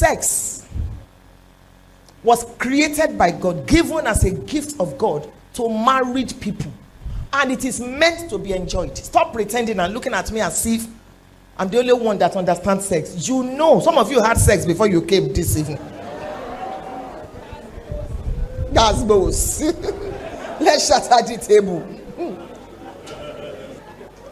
sex was created by God, given as a gift of God to married people, and it is meant to be enjoyed. Stop pretending and looking at me as if I'm the only one that understands sex. You know, some of you had sex before you came this evening. That's both. Let's shatter the table.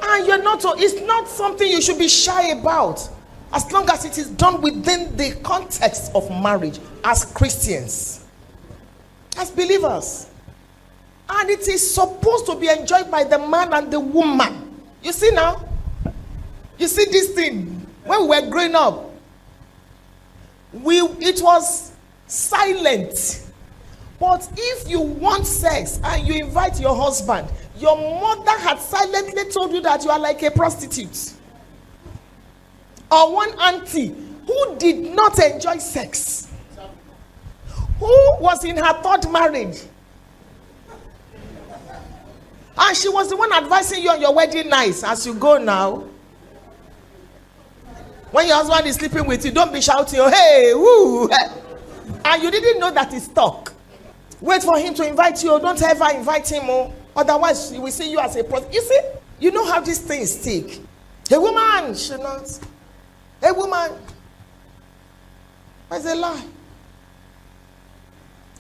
And you're not, it's not something you should be shy about, as long as it is done within the context of marriage, as Christians, as believers. And it is supposed to be enjoyed by the man and the woman. You see now? You see this thing? When we were growing up, it was silent. But if you want sex and you invite your husband, your mother had silently told you that you are like a prostitute. Or one auntie who did not enjoy sex, who was in her third marriage, and she was the one advising you on your wedding night. As you go now, when your husband is sleeping with you, don't be shouting, oh, hey, woo, and you didn't know that it's talk. Wait for him to invite you. Don't ever invite him. Oh. Otherwise, he will see you as a prostitute. You see, you know how these things stick. A woman should not. A woman. It's a lie.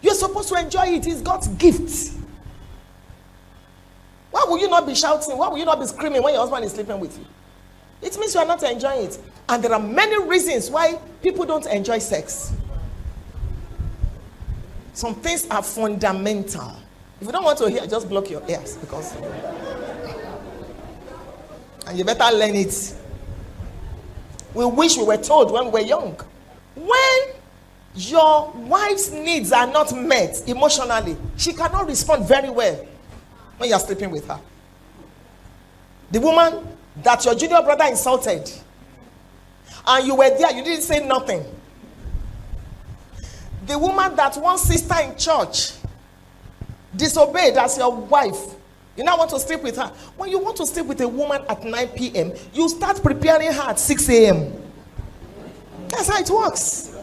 You're supposed to enjoy it. It's God's gift. Why will you not be shouting? Why will you not be screaming when your husband is sleeping with you? It means you are not enjoying it. And there are many reasons why people don't enjoy sex. Some things are fundamental. If you don't want to hear, just block your ears, because and you better learn it. We wish we were told when we were young. When your wife's needs are not met emotionally, she cannot respond very well when you're sleeping with her. The woman that your junior brother insulted, and you were there, you didn't say nothing. The woman that one sister in church disobeyed as your wife, you now want to sleep with her. When you want to sleep with a woman at 9 p.m., you start preparing her at 6 a.m. That's how it works.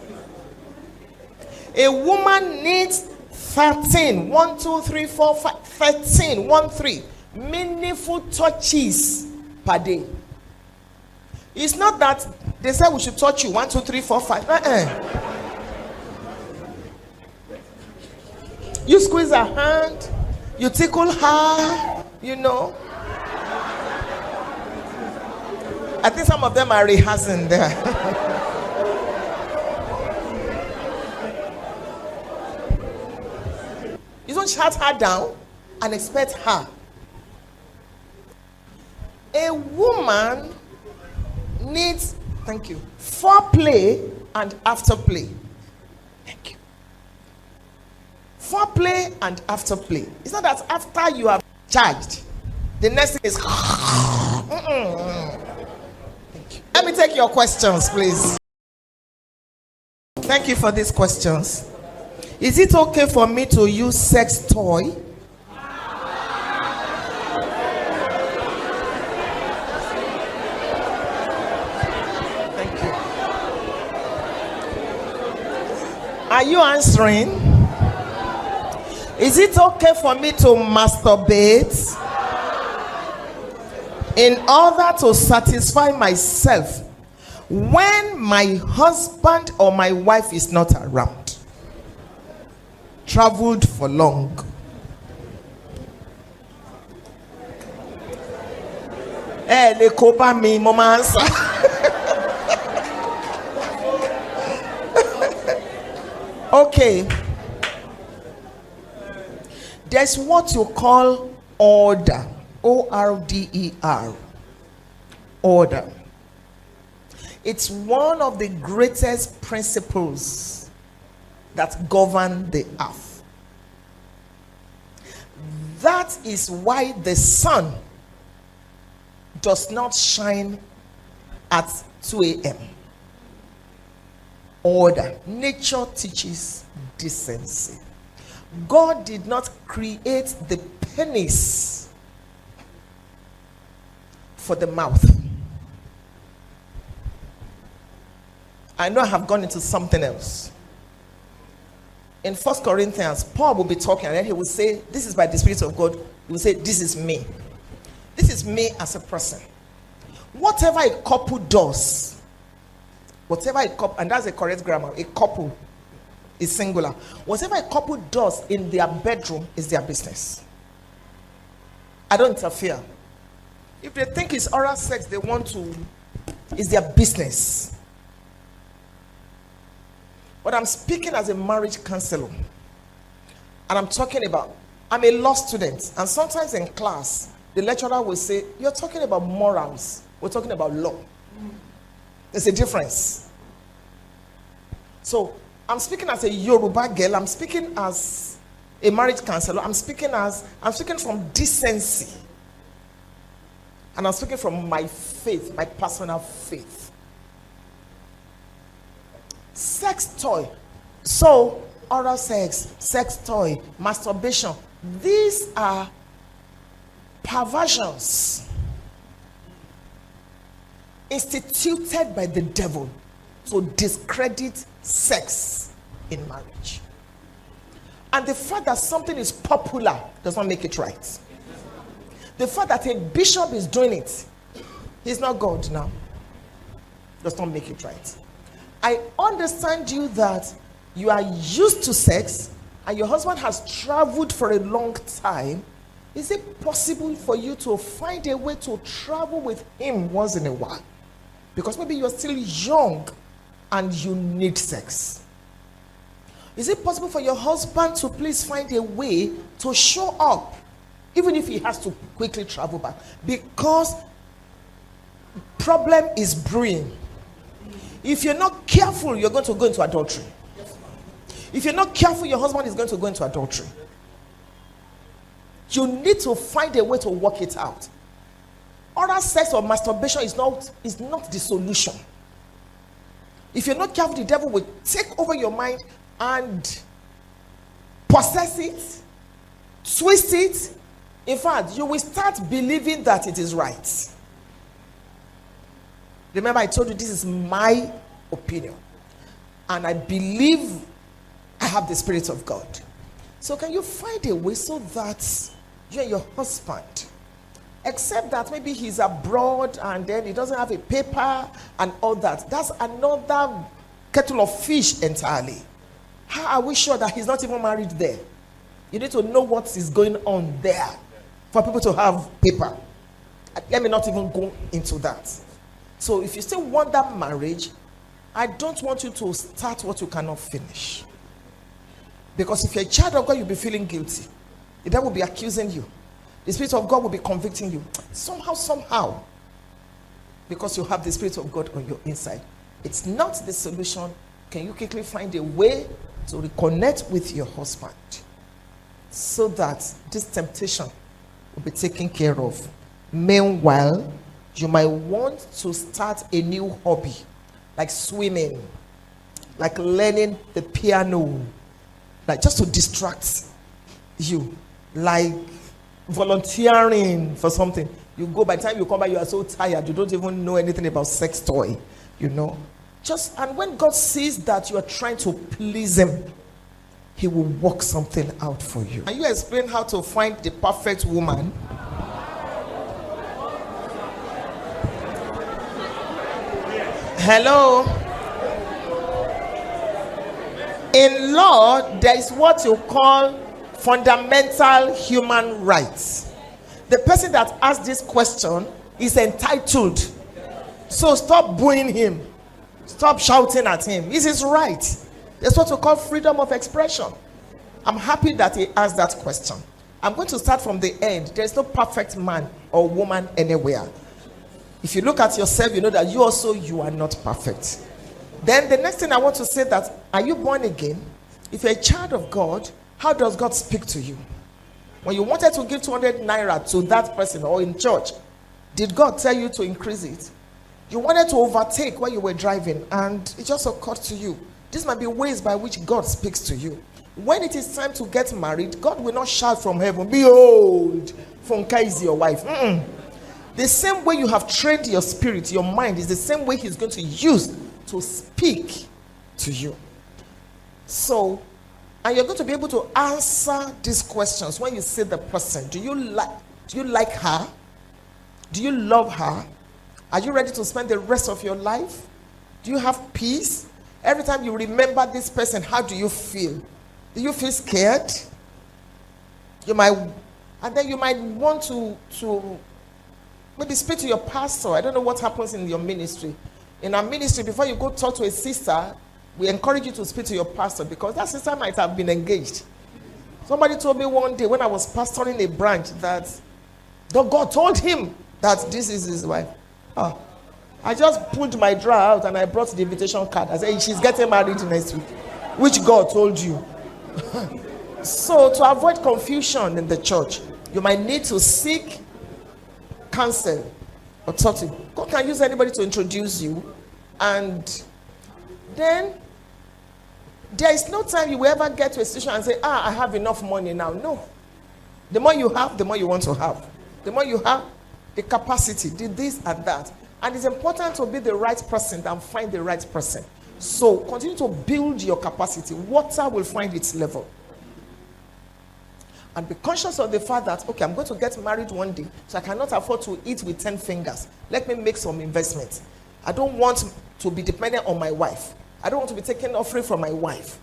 A woman needs 13, 1, 2, 3, 4, 5, 13, 1, 3 meaningful touches per day. It's not that they say we should touch you 1, 2, 3, 4, 5. You squeeze her hand, you tickle her, you know. I think some of them are rehearsing there. You don't shut her down and expect her. A woman needs, thank you, foreplay and afterplay. Thank you. Foreplay and afterplay. It's not that after you have charged, the next thing is. Let me take your questions, please. Thank you for these questions. Is it okay for me to use sex toy? Thank you. Are you answering? Is it okay for me to masturbate in order to satisfy myself when my husband or my wife is not around? Traveled for long. They copa me, mama answer. Okay. There's what you call order. O-R-D-E-R. Order. It's one of the greatest principles that govern the earth. That is why the sun does not shine at 2 a.m. Order. Nature teaches decency. God did not create the penis for the mouth. I know I have gone into something else. In 1 Corinthians, Paul will be talking and then he will say, this is by the Spirit of God. He will say, this is me. This is me as a person. Whatever a couple does, and that's a correct grammar, a couple is singular. Whatever a couple does in their bedroom is their business. I don't interfere. If they think it's oral sex they want to, it's their business. But I'm speaking as a marriage counselor. And I'm talking about, I'm a law student. And sometimes in class, the lecturer will say, you're talking about morals. We're talking about law. There's a difference. So, I'm speaking as a Yoruba girl. I'm speaking as a marriage counselor. I'm speaking from decency. And I'm speaking from my faith, my personal faith. Sex toy. So, oral sex, sex toy, masturbation. These are perversions instituted by the devil to discredit sex in marriage. And the fact that something is popular does not make it right. The fact that a bishop is doing it, he's not God now, does not make it right. I understand you that you are used to sex and your husband has traveled for a long time. Is it possible for you to find a way to travel with him once in a while? Because maybe you're still young and you need sex. Is it possible for your husband to please find a way to show up, even if he has to quickly travel back? Because problem is brewing. If you're not careful, you're going to go into adultery. If you're not careful, your husband is going to go into adultery. You need to find a way to work it out. Oral sex or masturbation is not the solution. If you're not careful, the devil will take over your mind and possess it, twist it. In fact, you will start believing that it is right. Remember, I told you this is my opinion. And I believe I have the Spirit of God. So can you find a way so that you and your husband, except that maybe he's abroad and then he doesn't have a paper and all that, that's another kettle of fish entirely. How are we sure that he's not even married there? You need to know what is going on there for people to have paper. Let me not even go into that. So if you still want that marriage, I don't want you to start what you cannot finish. Because if you're a child of God, you'll be feeling guilty. The devil will be accusing you. The Spirit of God will be convicting you. Somehow. Because you have the Spirit of God on your inside. It's not the solution. Can you quickly find a way to reconnect with your husband so that this temptation will be taken care of? Meanwhile, you might want to start a new hobby, like swimming, like learning the piano, like just to distract you, like volunteering for something. You go, by the time you come back, you are so tired, you don't even know anything about sex toy, you know. And when God sees that you are trying to please him, he will work something out for you. Can you explain how to find the perfect woman? Hello. In law, there is what you call fundamental human rights. The person that asked this question is entitled. So stop booing him. Stop shouting at him. It's his right. That's what we call freedom of expression. I'm happy that he asked that question. I'm going to start from the end. There's no perfect man or woman anywhere. If you look at yourself, you know that you are not perfect. Then the next thing I want to say that, are you born again? If you're a child of God, how does God speak to you? When you wanted to give 200 naira to that person or in church, did God tell you to increase it? You wanted to overtake when you were driving and it just occurred to you. These might be ways by which God speaks to you. When it is time to get married, God will not shout from heaven, behold, Funke is your wife. The same way you have trained your spirit, your mind, is the same way he's going to use to speak to you. So, and you're going to be able to answer these questions when you see the person. Do you like her? Do you love her? Are you ready to spend the rest of your life? Do you have peace? Every time you remember this person, how do you feel? Do you feel scared? And then you might want to maybe speak to your pastor. I don't know what happens in your ministry. In our ministry, before you go talk to a sister, we encourage you to speak to your pastor, because that sister might have been engaged. Somebody told me one day when I was pastoring a branch that God told him that this is his wife. I just pulled my drawer out and I brought the invitation card. I said, she's getting married next week. Which God told you? So to avoid confusion in the church, you might need to seek counsel or talk to. God can use anybody to introduce you. And then there is no time you will ever get to a situation and say, I have enough money now. No. The more you have, the more you want to have. The more you have, the capacity, the this and that. And it's important to be the right person and find the right person. So continue to build your capacity. Water will find its level. And be conscious of the fact that, okay, I'm going to get married one day, so I cannot afford to eat with 10 fingers. Let me make some investments. I don't want to be dependent on my wife. I don't want to be taking offering from my wife.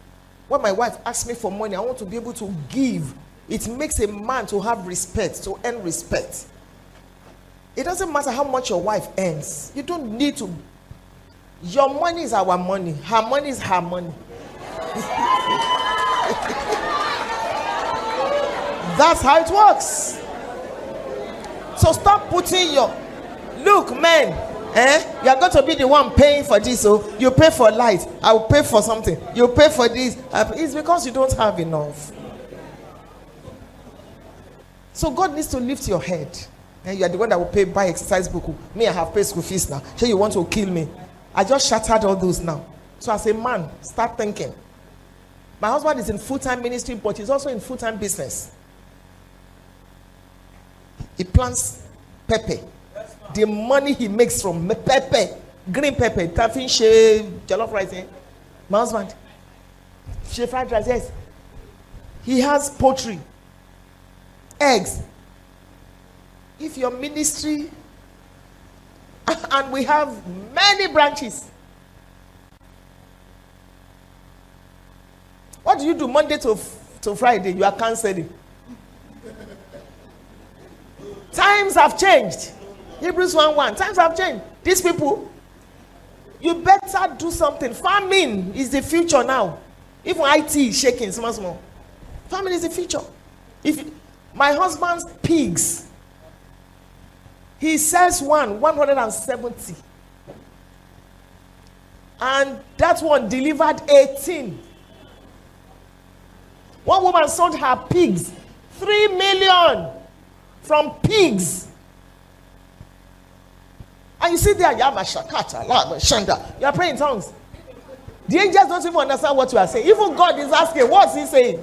When my wife asks me for money, I want to be able to give. It makes a man to have respect, to earn respect. It doesn't matter how much your wife earns. You don't need to. Your money is our money. Her money is her money. That's how it works. So stop putting your, look, men, you are going to be the one paying for this. So you pay for light, I will pay for something. You pay for this. It's because you don't have enough. So God needs to lift your head. And you are the one that will buy exercise book. Me, I have paid school fees now. So you want to kill me? I just shattered all those now. So as a man, start thinking. My husband is in full-time ministry, but he's also in full-time business. He plants pepper. The money he makes from pepper, green pepper, taffin, jollof rice. My husband, fried rice, yes. He has poultry, eggs. If your ministry, and we have many branches. What do you do Monday to Friday? You are canceling. Times have changed. Hebrews 1:1. Times have changed. These people, you better do something. Farming is the future now. Even IT is shaking small. Farming is the future. If my husband's pigs, he sells 170. And that one delivered 18. One woman sold her pigs 3 million from pigs. And you sit there, you are praying in tongues. The angels don't even understand what you are saying. Even God is asking, what's he saying?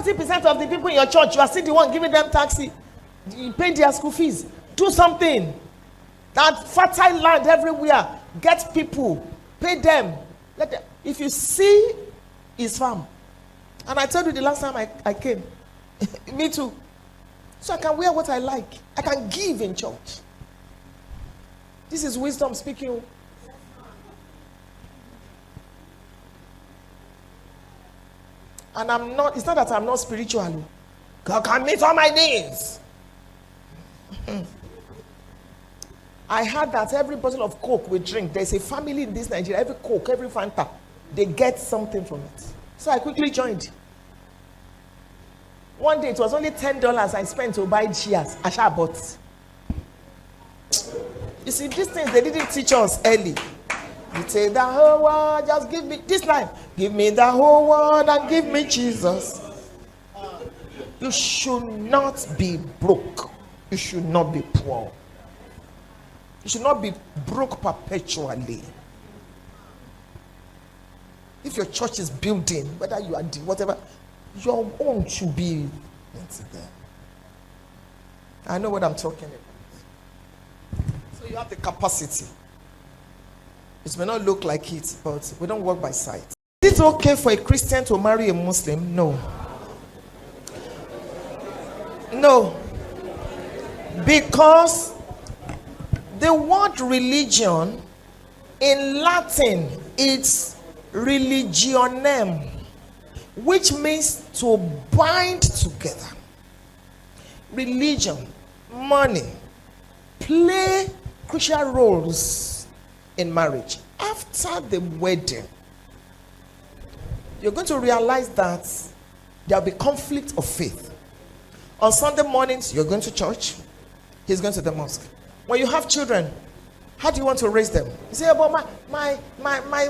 % of the people in your church, you are still the one giving them taxi. You pay their school fees. Do something. That fertile land everywhere. Get people. Pay them. Let them. If you see his farm, and I told you the last time I came, me too. So I can wear what I like. I can give in church. This is wisdom speaking. And I'm not, it's not that I'm not spiritual. God can meet all my needs. I heard that every bottle of Coke we drink, there's a family in this Nigeria, every Coke, every Fanta, they get something from it. So I quickly joined. One day it was only $10 I spent to buy cheers. I bought. You see, these things they didn't teach us early. You take the whole world, just give me this life. Give me the whole world and give me Jesus. You should not be broke. You should not be poor. You should not be broke perpetually. If your church is building, whether you are whatever, your own should be there. I know what I'm talking about. So you have the capacity. It may not look like it, but we don't work by sight. Is it okay for a Christian to marry a Muslim? No. No. Because the word religion in Latin, it's religionem, which means to bind together. Religion, money play crucial roles in marriage. After the wedding, you're going to realize that there'll be conflict of faith. On Sunday mornings, you're going to church, he's going to the mosque. When you have children, how do you want to raise them? You say, but my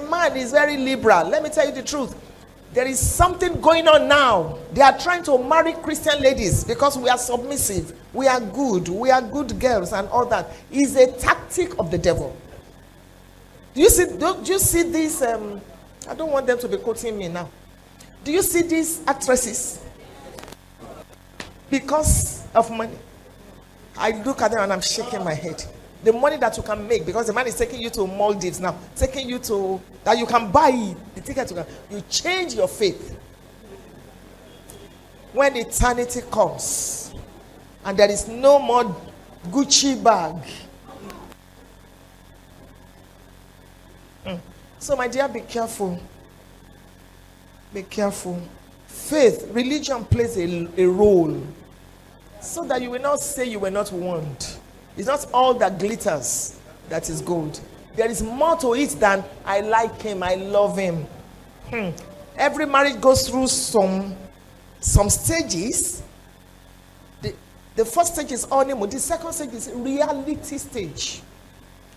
man is very liberal. Let me tell you the truth. There is something going on now. They are trying to marry Christian ladies because we are submissive, we are good girls and all that. It's a tactic of the devil. Do you see this? I don't want them to be quoting me now. Do you see these actresses? Because of money. I look at them and I'm shaking my head. The money that you can make, because the man is taking you to Maldives now, taking you to, that you can buy the ticket, you change your faith. When eternity comes and there is no more Gucci bag. So my dear, be careful. Be careful. Faith, religion plays a role, so that you will not say you were not warned. It's not all that glitters that is gold. There is more to it than I like him, I love him. Every marriage goes through some stages. The first stage is honeymoon. The second stage is reality stage.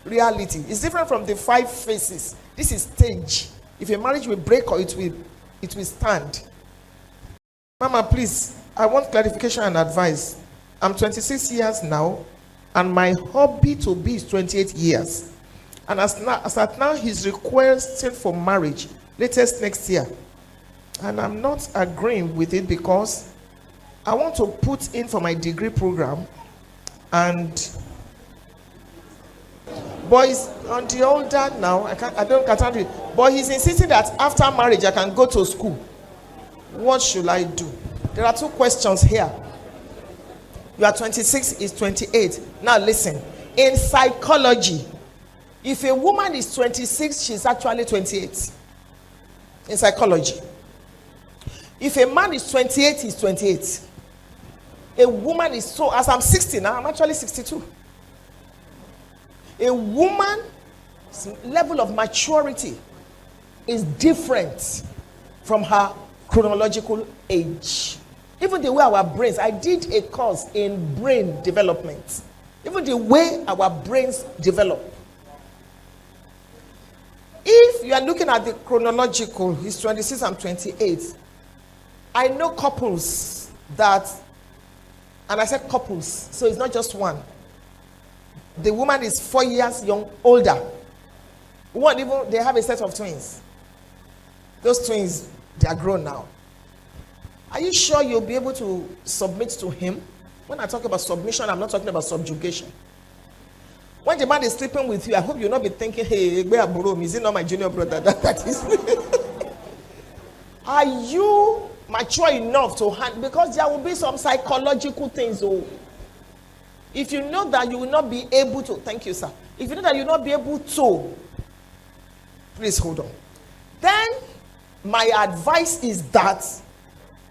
Reality is different from the 5 phases. This is stage. If a marriage will break or it will stand. Mama, please, I want clarification and advice. I'm 26 years now, and my hobby to be is 28 years. And as at now, he's requesting for marriage latest next year. And I'm not agreeing with it because I want to put in for my degree program. And boys on the older now, I can't do it. But he's insisting that after marriage I can go to school. What should I do? There are 2 questions here. You are 26, is 28. Now listen. In psychology, if a woman is 26, she's actually 28. In psychology. If a man is 28, he's 28. A woman is so, as I'm 60 now, I'm actually 62. A woman's level of maturity is different from her chronological age. Even the way our brains, I did a course in brain development. Even the way our brains develop. If you are looking at the chronological, he's 26 and 28. I know couples that, and I said couples, so it's not just one. The woman is 4 years older. One, even they have a set of twins. Those twins, they are grown now. Are you sure you'll be able to submit to him? When I talk about submission, I'm not talking about subjugation. When the man is sleeping with you, I hope you'll not be thinking, hey, is it not my junior brother? That is. Are you mature enough to handle? Because there will be some psychological things. Oh, if you know that you will not be able to, thank you, sir. If you know that you will not be able to, please hold on. Then my advice is that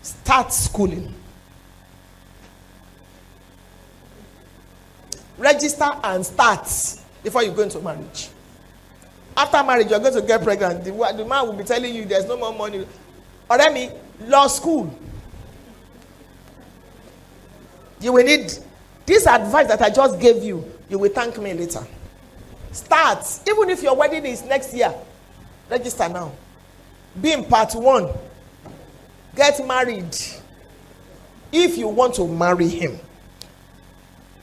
start schooling. Register and start before you go into marriage. After marriage, you're going to get pregnant. The man will be telling you there's no more money. Or let me, law school. You will need this advice that I just gave you. You will thank me later. Start. Even if your wedding is next year, register now. Be in part 1. Get married. If you want to marry him.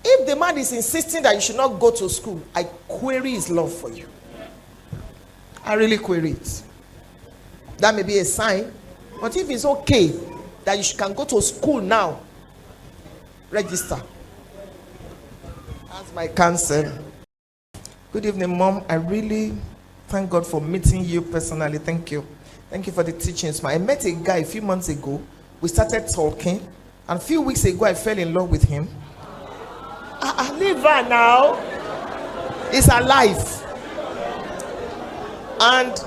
If the man is insisting that you should not go to school, I query his love for you. I really query it. That may be a sign. But if it's okay that you can go to school now, register. That's my counsel. Good evening, Mom. I really thank God for meeting you personally. Thank you. Thank you for the teachings. I met a guy a few months ago. We started talking. And a few weeks ago, I fell in love with him. I leave her now. He's alive. And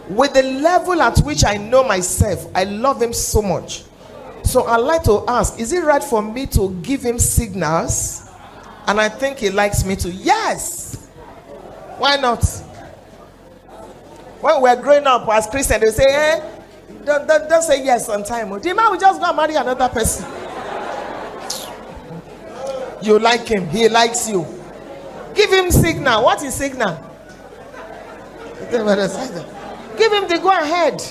with the level at which I know myself, I love him so much. So I'd like to ask, is it right for me to give him signals? And I think he likes me to. Yes. Why not? When we're growing up as Christians, they say, hey, don't say yes on time. The man will just go and marry another person. You like him, he likes you. Give him signal. What is signal? Give him the go ahead.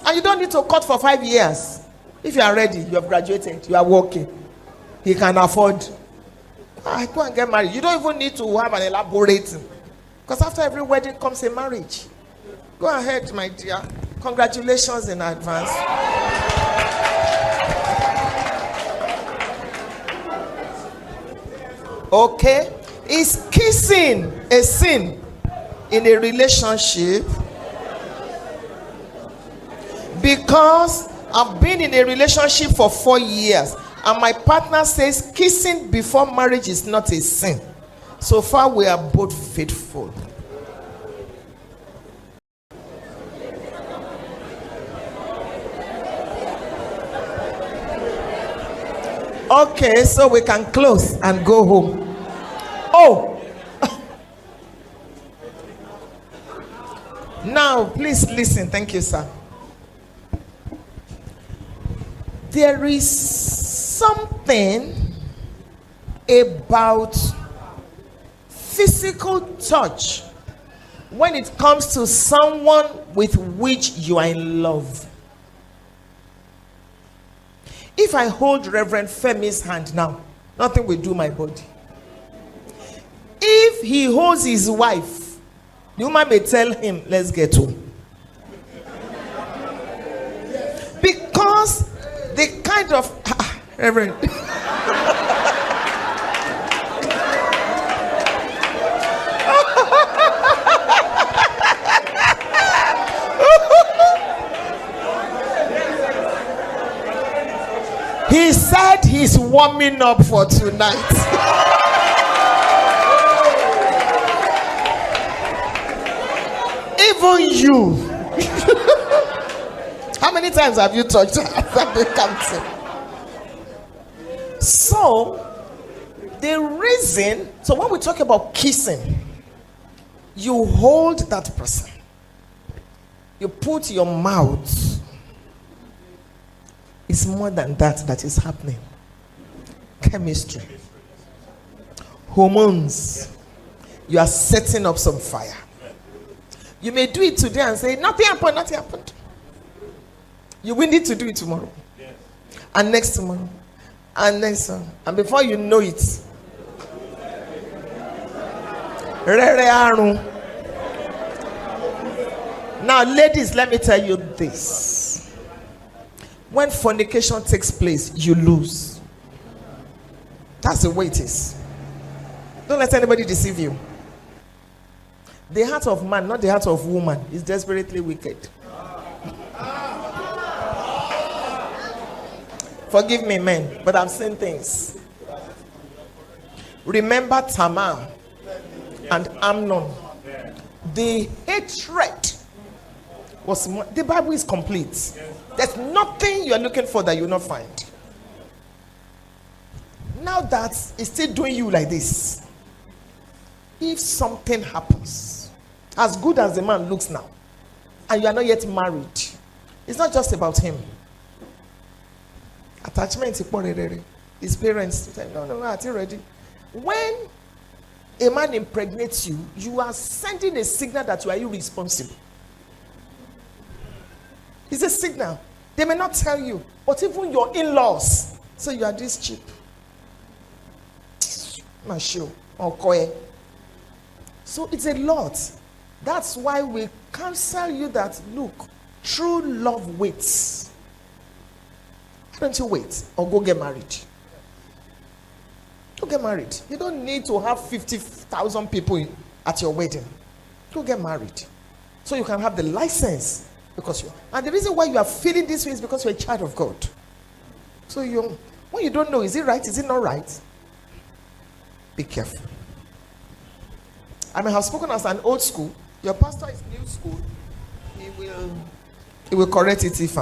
And you don't need to cut for 5 years. If you are ready, you have graduated, you are working, he can afford. I go and get married. You don't even need to have an elaborating. Because after every wedding comes a marriage. Go ahead, my dear. Congratulations in advance. Okay. Is kissing a sin in a relationship? Because I've been in a relationship for 4 years and my partner says kissing before marriage is not a sin. So far we are both faithful. Okay, so we can close and go home. Oh, now please listen. Thank you, sir. There is something about physical touch when it comes to someone with which you are in love. If I hold Reverend Femi's hand now, nothing will do my body. If he holds his wife, the woman may tell him, let's get home. Because the kind of Reverend he said he's warming up for tonight. Even you. How many times have you touched her? So the reason, so when we talk about kissing, you hold that person, you put your mouth. It's more than that is happening. Chemistry, hormones. You are setting up some fire. You may do it today and say nothing happened, nothing happened. You will need to do it tomorrow, and next tomorrow, and next one, and before you know it, now ladies, let me tell you this. When fornication takes place, you lose. That's the way it is. Don't let anybody deceive you. The heart of man, not the heart of woman, is desperately wicked. Forgive me, men, but I've seen things. Remember Tamar and Amnon. The hatred was, the Bible is complete. There's nothing you are looking for that you will not find. Now that it's still doing you like this, if something happens, as good as the man looks now, and you are not yet married, it's not just about him. Attachment, his parents say, no, I'm not ready. When a man impregnates you, you are sending a signal that you are irresponsible. It's a signal. They may not tell you, but even your in-laws say you are this cheap. Not sure. Okay. So it's a lot. That's why we counsel you that, look, true love waits. Why don't you wait or go get married? Go get married. You don't need to have 50,000 people at your wedding. Go get married. So you can have the license. And the reason why you are feeling this way is because you're a child of God. So when you don't know, is it right? Is it not right? Be careful. I may have spoken as an old school. Your pastor is new school. He will correct it if